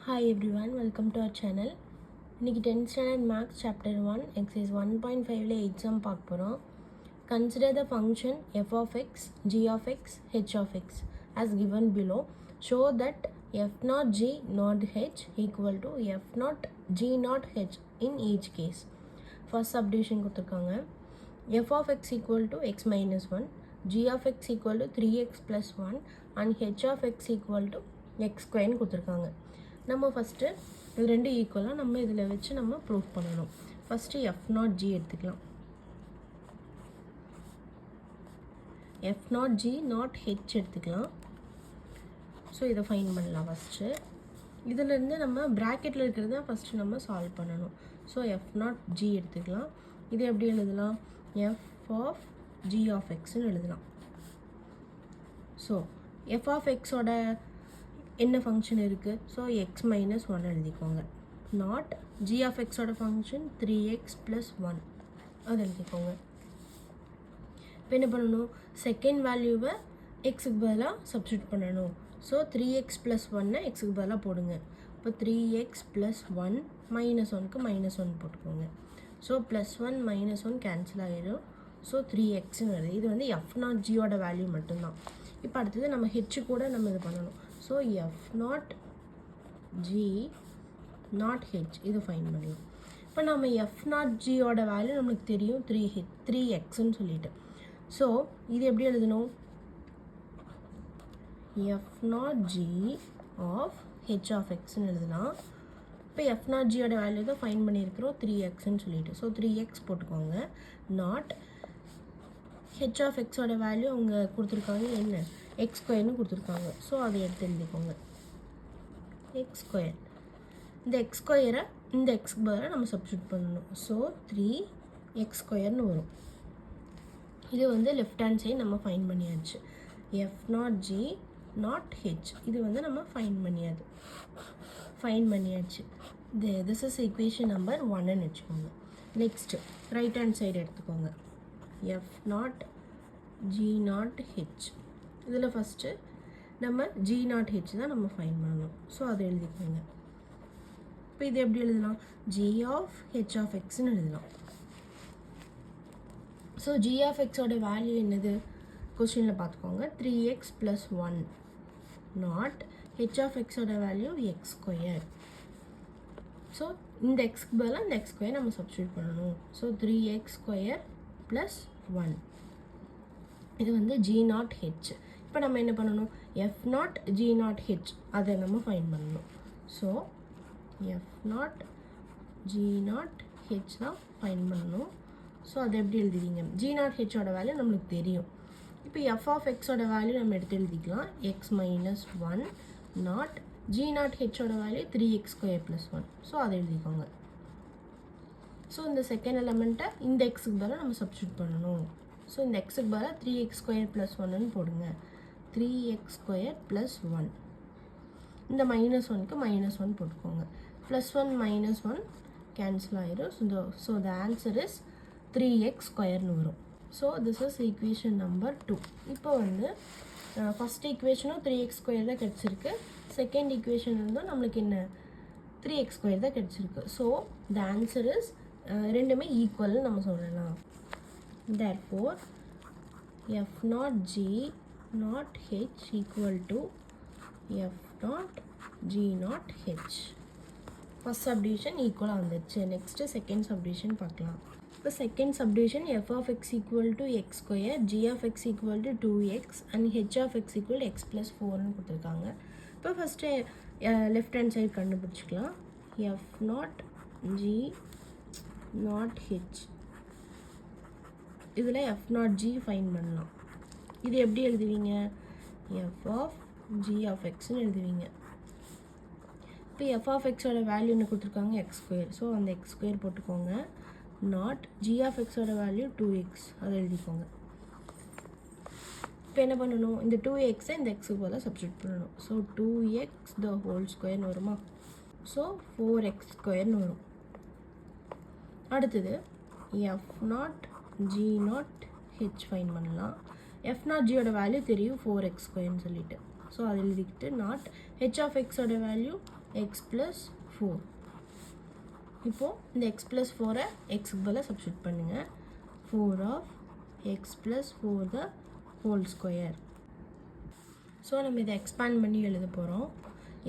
Hi everyone, welcome to our channel. இன்னைக்கு 10th standard maths chapter 1 exercise 1.5ல exam பார்க்க போறோம். Consider the function f of x, g of x, h of x as given below. Show that f naught g naught h equal to f naught g naught h in each case. First subdivision கொடுத்திருக்காங்க. f of x equal to x minus 1, g of x equal to 3x plus 1 and h of x equal to x square கொடுத்திருக்காங்க. நம்ம first இது ரெண்டு ஈக்குவலாக நம்ம இதில் வச்சு நம்ம ப்ரூஃப் பண்ணணும். ஃபஸ்ட்டு எஃப் நாட் ஜி எடுத்துக்கலாம். F naught g naught H எடுத்துக்கலாம். ஸோ இதை ஃபைன் பண்ணலாம். ஃபஸ்ட்டு இதிலேருந்து நம்ம ப்ராக்கெட்டில் இருக்கிறது தான் ஃபஸ்ட்டு நம்ம சால்வ் பண்ணணும். ஸோ எஃப் நாட் ஜி எடுத்துக்கலாம். இது எப்படி எழுதலாம்? எஃப் ஆஃப் ஜி ஆஃப் எக்ஸ்ன்னு எழுதலாம். ஸோ எஃப் ஆஃப் எக்ஸோட என்ன ஃபங்க்ஷன் இருக்குது? ஸோ எக்ஸ் மைனஸ் 1 எழுதிக்கோங்க. நாட் ஜி ஆஃப் எக்ஸோட ஃபங்க்ஷன் 3x + 1 அது எழுதிக்கோங்க. இப்போ என்ன பண்ணணும்? செகண்ட் வேல்யூவை எக்ஸுக்கு பதிலாக சப்ஸ்டியூட் பண்ணணும். ஸோ 3x + 1 எக்ஸுக்கு பதிலாக போடுங்க. இப்போ 3x + 1 -1க்கு -1 போட்டுக்கோங்க. ஸோ +1 -1 கேன்சல் ஆகிடும். ஸோ 3xன்னு வருது. இது வந்து எஃப் நாட் ஜியோட வேல்யூ மட்டும்தான். இப்போ அடுத்தது நம்ம ஹெச்சு கூட நம்ம இது பண்ணணும். So f naught g naught H இது ஃபைன் பண்ணலாம். இப்போ நம்ம எஃப் நாட் ஜியோட வேல்யூ நம்மளுக்கு தெரியும் 3xன்னு சொல்லிட்டு. ஸோ இது எப்படி எழுதணும்? F naught g of h of எக்ஸ்ன்னு எழுதலாம். இப்போ எஃப் நாட் ஜியோட வேல்யூ தான் ஃபைன் பண்ணியிருக்கிறோம் 3xன்னு சொல்லிட்டு. ஸோ 3x போட்டுக்கோங்க. நாட் ஹெச் ஆஃப் எக்ஸோட வேல்யூ அவங்க கொடுத்துருக்காங்க என்ன? எக்ஸ் ஸ்கொயர்னு கொடுத்துருக்காங்க. ஸோ அதை எடுத்து எழுதிக்கோங்க. X square. இந்த எக்ஸ் ஸ்கொயரை இந்த எக்ஸ்க்கு பதிலாக நம்ம சப்ஸ்டியூட் பண்ணணும். ஸோ 3x² வரும். இது வந்து லெஃப்ட் ஹேண்ட் சைடு நம்ம ஃபைன் பண்ணியாச்சு. F naught g naught H இது வந்து நம்ம ஃபைன் பண்ணியாச்சு. திஸ் இஸ் ஈக்குவேஷன் நம்பர் 1ன்னு வச்சுக்கோங்க. நெக்ஸ்ட்டு ரைட் ஹேண்ட் சைடு எடுத்துக்கோங்க. F naught g naught H இதில் ஃபஸ்ட்டு நம்ம ஜி நாட் ஹெச் தான் நம்ம ஃபைன் பண்ணணும். ஸோ அதை எழுதிக்கோங்க. இப்போ இது எப்படி எழுதலாம்? ஜி ஆஃப் ஹெச் ஆஃப் எக்ஸ்ன்னு எழுதலாம். ஸோ ஜி ஆஃப் எக்ஸோட வேல்யூ என்னது? கொஸ்டினில் பார்த்துக்கோங்க. 3x + 1 நாட் ஹெச் ஆஃப் எக்ஸோட வேல்யூ x². ஸோ இந்த எக்ஸ்க்கு பதிலாக இந்த x² நம்ம சப்ஸ்டியூட் பண்ணணும். ஸோ 3x² + 1 இது வந்து ஜி நாட் ஹெச். இப்போ நம்ம என்ன பண்ணணும்? F naught g naught H அதை நம்ம ஃபைன் பண்ணணும். So f naught g naught H தான் ஃபைன் பண்ணணும். ஸோ அதை எப்படி எழுதுவீங்க? ஜி நாட் ஹெச்சோட வேல்யூ நம்மளுக்கு தெரியும். இப்போ எஃப் ஆஃப் எக்ஸோட வேல்யூ நம்ம எடுத்து எழுதிக்கலாம். X minus 1 naught g naught ஹெச்சோட வேல்யூ 3x² + 1. ஸோ அதை எழுதிக்கோங்க. ஸோ இந்த செகண்ட் எலமெண்ட்டை இந்த எக்ஸுக்கு பதிலாக நம்ம சப்ஸ்டியூட் பண்ணணும். ஸோ இந்த எக்ஸுக்கு பதிலாக 3x² + 1ன்னு போடுங்க. 3x² + 1 இந்த -1க்கு -1 போட்டுக்கோங்க. +1 -1 கேன்சல் ஆயிடும். So the answer is 3x² வரும். So this is equation number 2. இப்போ வந்து ஃபஸ்ட் ஈக்குவேஷனும் 3x² தான் கிடச்சிருக்கு. செகண்ட் ஈக்குவேஷன் இருந்தும் நம்மளுக்கு என்ன? 3x² தான் கிடச்சிருக்கு. ஸோ த ஆன்சர் இஸ் ரெண்டுமே ஈக்குவல்னு நம்ம சொல்லலாம். Therefore, f naught g naught h equal to f naught g naught h. First subdivision equal வந்துச்சு. Next second subdivision பார்க்கலாம். இப்போ second subdivision f of x equal to x², g of x equal to 2x and h of x equal to x + 4ன்னு கொடுத்துருக்காங்க. இப்போ first left hand side கண்டுபிடிச்சிக்கலாம். f naught g naught h இதில் f naught g find பண்ணலாம். இது எப்படி எழுதுவீங்க? F of G of எக்ஸ்ன்னு எழுதுவீங்க. இப்போ எஃப் ஆஃப் எக்ஸோட வேல்யூ என்ன கொடுத்துருக்காங்க? x². ஸோ அந்த x² போட்டுக்கோங்க. நாட் ஜி ஆஃப் எக்ஸோட வேல்யூ 2x அதை எழுதிக்கோங்க. இப்போ என்ன பண்ணணும்? இந்த 2xஐ இந்த எக்ஸுக்கு போல சப்ஸ்டியூட் பண்ணணும். ஸோ 2x² வருமா? ஸோ 4x² வரும். அடுத்தது f naught g naught h fine பண்ணலாம். எஃப் நாட் ஜியோட வேல்யூ தெரியும் 4x² சொல்லிட்டு. ஸோ அது எழுதிக்கிட்டு நாட் ஹெச் ஆஃப் எக்ஸோட வேல்யூ x plus 4. இப்போது இந்த x plus 4 xக்கு பதிலாக சப்ஸ்டியூட் பண்ணுங்கள். 4 of x plus 4 the whole square. So நம்ம இதை எக்ஸ்பேண்ட் பண்ணி எழுத போகிறோம்.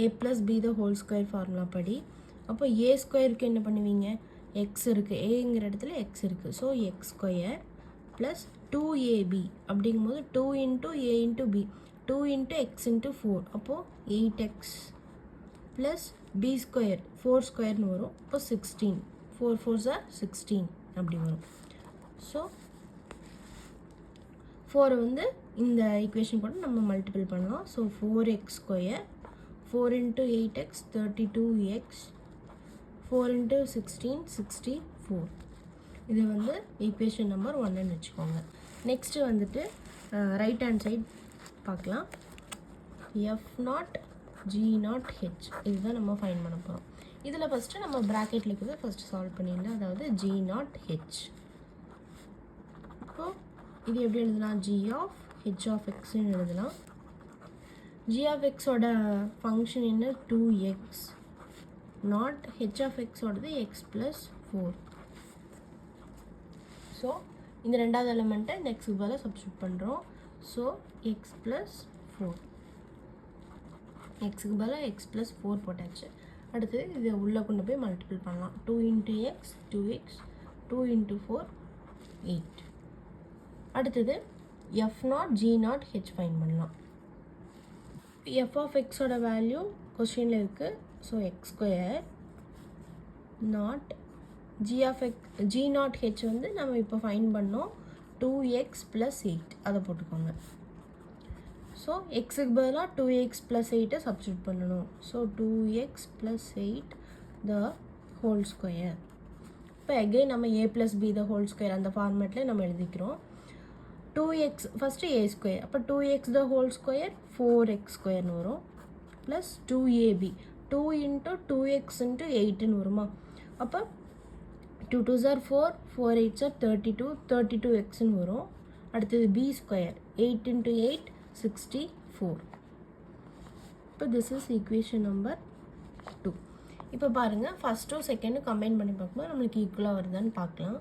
a plus b the whole square formula படி. அப்போ a ஸ்கொயருக்கு என்ன பண்ணுவீங்க, எக்ஸ் இருக்குது, ஏங்கிற இடத்துல எக்ஸ் இருக்குது. So x square plus 2ab அப்படிங்கும்போது 2 into a into b, 2 into x into 4, அப்போது 8x ப்ளஸ் b ஸ்கொயர் 4 ஸ்கொயர்னு வரும். இப்போ 16, 4 4s are 16 அப்படி வரும். ஸோ 4 வந்து இந்த ஈக்குவேஷன் கூட நம்ம மல்டிபிள் பண்ணலாம். So 4x square, 4 into 8x 32x, 4 into 16 64. இது வந்து ஈக்குவேஷன் நம்பர் 1ன்னு வச்சுக்கோங்க. நெக்ஸ்ட்டு வந்துட்டு ரைட் ஹேண்ட் சைட் பார்க்கலாம். f0 g0 h இதுதான் நம்ம ஃபைண்ட் பண்ண போகிறோம். இதில் ஃபஸ்ட்டு நம்ம ப்ராக்கெட்டில் இருக்கிறத ஃபஸ்ட்டு சால்வ் பண்ணிடலாம். அதாவது g0 h. இப்போது இது எப்படி எழுதலாம், g of h of xன்னு எழுதலாம். g of xோட ஃபங்க்ஷன் என்ன, 2x, not h of xோடது x plus 4. So இந்த ரெண்டாவது எலிமெண்ட்டை இந்த எக்ஸுக்கு பதிலாக சப்ஸ்டியூட் பண்ணுறோம். ஸோ எக்ஸ் ப்ளஸ் 4, எக்ஸுக்கு பதிலாக எக்ஸ் ப்ளஸ் 4 போட்டாச்சு. அடுத்து இதை உள்ளே கொண்டு போய் மல்டிபிள் பண்ணலாம். 2 into x 2x, 2 into 4 8. அடுத்தது f0 g0 h ஃபைண்ட் பண்ணலாம். f of xோட வேல்யூ கொஸ்டினில் இருக்குது. So x square not g0 h வந்து நம்ம இப்போ ஃபைண்ட் பண்ணோம் 2x plus 8 அதை போட்டுக்கோங்க. ஸோ எக்ஸுக்கு பதிலாக 2x plus 8 சப்ஸ்டியூட் பண்ணணும். So 2x plus 8 the whole square. இப்போ again நம்ம a plus b the whole square அந்த ஃபார்மேட்டில் நம்ம எழுதிக்கிறோம். 2x ஃபஸ்ட்டு a ஸ்கொயர், அப்போ 2x the whole square 4x ஸ்கொயர்னு வரும். Plus 2ab 2 into 2x into 8ன்னு வருமா. அப்போ 2 2s are 4, 4 8s are 32, 32xன்னு வரும். அடுத்தது b ஸ்கொயர் 8 into 8 64. இப்போ திஸ் இஸ் ஈக்குவேஷன் நம்பர் 2. இப்போ பாருங்கள், ஃபஸ்ட்டும் செகண்டும் கம்பைன் பண்ணி பார்க்கும்போது நம்மளுக்கு ஈக்குவலாக வருதான்னு பார்க்கலாம்.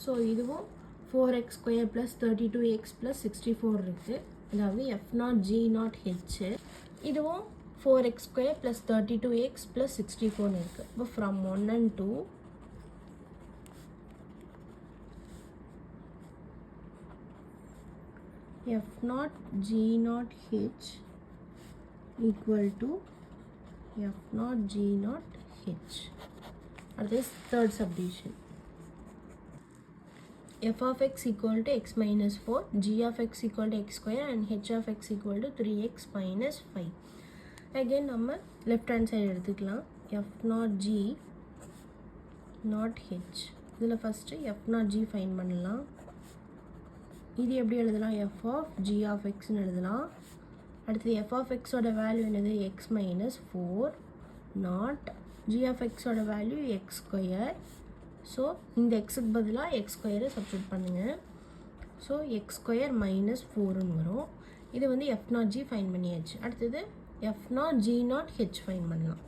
ஸோ இதுவும் 4x square plus 32x plus 64 இருக்குது. அதாவது f0 g0 h. இதுவும் 4x square plus 32x plus 64 இருக்குது. இப்போ from 1 and 2 f0 g0 h equal to f0 g0 h. That is third subdivision. f of x equal to x minus 4, g of x equal to x square and h of x equal to 3x minus 5. Again நம்ம left hand side எடுத்துக்கலாம். f0 g not h. இதில் first f0 g find பண்ணலாம். இது எப்படி எழுதலாம், f of g of xன்னு எழுதலாம். அடுத்தது f of xோட வேல்யூ என்னது, x minus 4 not g of xோட வேல்யூ x ஸ்கொயர். ஸோ இந்த எக்ஸுக்கு பதிலாக எக்ஸ் ஸ்கொயரை சப்ஸ்டியூட் பண்ணுங்கள். ஸோ எக்ஸ் ஸ்கொயர் மைனஸ் 4ன்னு வரும். இது வந்து f0 g ஃபைன் பண்ணியாச்சு. அடுத்தது f0 g0 h ஃபைன் பண்ணலாம்.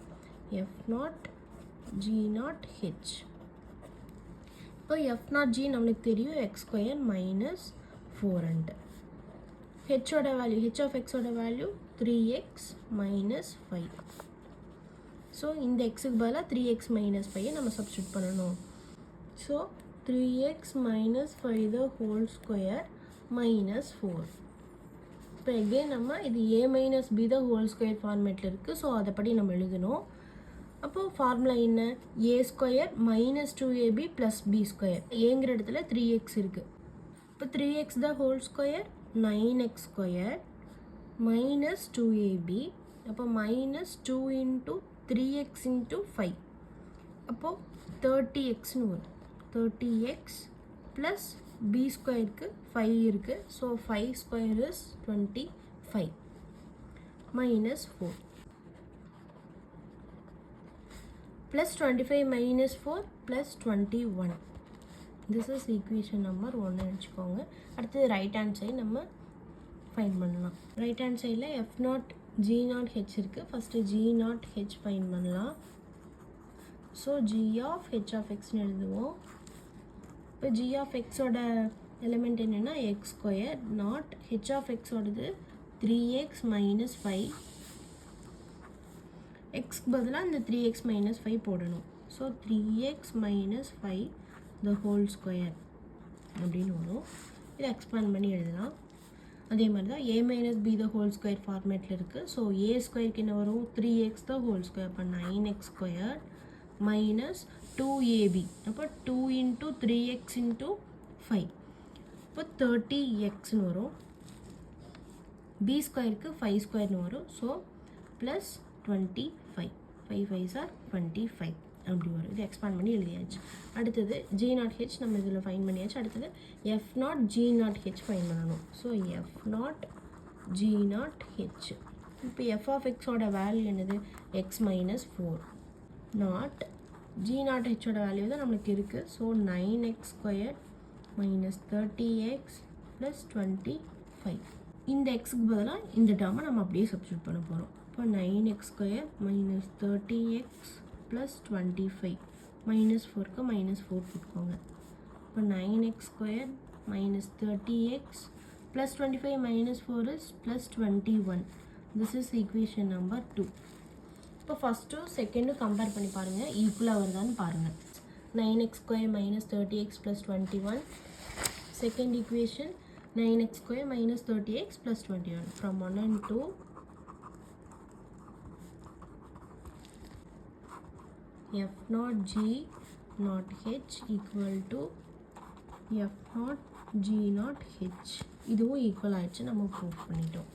f0 g0 h. இப்போ f0 g நம்மளுக்கு தெரியும் x ஸ்கொயர் மைனஸ் 4. ஹெச்சோட வேல்யூ, h of xோட வேல்யூ 3x மைனஸ் 5. ஸோ இந்த எக்ஸுக்கு பதிலாக 3x மைனஸ் 5 நம்ம சப்ஸ்டியூட் பண்ணணும். So 3x minus 5 the whole square minus 4. இப்போ again நம்ம இது a minus b the whole square ஃபார்மேட்டில் இருக்குது. ஸோ அதைப்படி நம்ம எழுதணும். அப்போது ஃபார்முலா என்ன, a square minus 2ab plus b square. ஏங்கிற இடத்துல 3x இருக்குது. இப்போ 3x the whole square 9x square minus 2ab. அப்போ மைனஸ் 2 into 3x into 5. அப்போது 30xன்னு வரும். 30x plus b ஸ்கொயருக்கு 5 இருக்குது. So 5 square is 25 minus 4 plus 25 minus 4 plus 21. This is equation number 1 வச்சுக்கோங்க. அடுத்தது ரைட் ஹேண்ட் சைடு நம்ம ஃபைண்ட் பண்ணலாம். ரைட் ஹேண்ட் சைடில் f0 ஜி நாட் ஹெச் இருக்குது. First g naught h find பண்ணலாம். So g of h of எக்ஸ்னு எழுதுவோம். இப்போ ஜி ஆஃப் எக்ஸோட எலிமெண்ட் என்னென்னா x square naught h of எக்ஸோடது 3x மைனஸ் 5. எக்ஸ்க்கு பதிலாக இந்த 3x மைனஸ் 5 போடணும். So 3x minus 5 the whole square அப்படின்னு வரும். இதை எக்ஸ்பேண்ட் பண்ணி எழுதலாம். அதே மாதிரி தான் a minus B the whole square ஃபார்மேட்டில் இருக்குது. ஸோ a ஸ்கொயருக்கு என்ன வரும் 3x த ஹோல் ஸ்கொயர். அப்போ 9x ஸ்கொயர் மைனஸ் 2ab. அப்போ 2 இன்ட்டு 3x இன்ட்டு 5. இப்போ 30xன்னு வரும். b ஸ்கொயருக்கு 5 ஸ்கொயர்னு வரும். So plus 25. 5 5s are 25 அப்படி வரும். இது எக்ஸ்பேண்ட் பண்ணி எழுதியாச்சு. அடுத்தது ஜி நாட் ஹெச் நம்ம இதில் ஃபைன் பண்ணியாச்சு. அடுத்தது f naught g naught h find பண்ணணும். So f naught g naught h. இப்போ எஃப் ஆஃப் எக்ஸோட வேல்யூ என்னது x minus 4 naught g naught ஹெச்சோட வேல்யூ தான் நம்மளுக்கு இருக்குது. So 9x square minus 30x plus 25. இந்த எக்ஸுக்கு பதிலாக இந்த டேர்மை நம்ம அப்படியே சப்ஸ்டியூட் பண்ண போகிறோம். இப்போ 9x square minus 30x plus 25. Minus 4க்கு மைனஸ் 4 போட்டுக்கோங்க. இப்போ 9x square minus 30x plus 25 minus 4 is plus 21. This is equation number 2. இப்போ ஃபஸ்ட்டும் செகண்டும் கம்பேர் பண்ணி பாருங்கள், ஈக்குவலாக வருதான்னு பாருங்கள். 9x square minus 30x plus 21. Second equation 9x square minus 30x plus 21. From 1 and 2, f naught g naught h equal to f naught g naught h. இதுவும் equal ஆயிடுச்சு, நம்ம prove பண்ணிட்டோம்.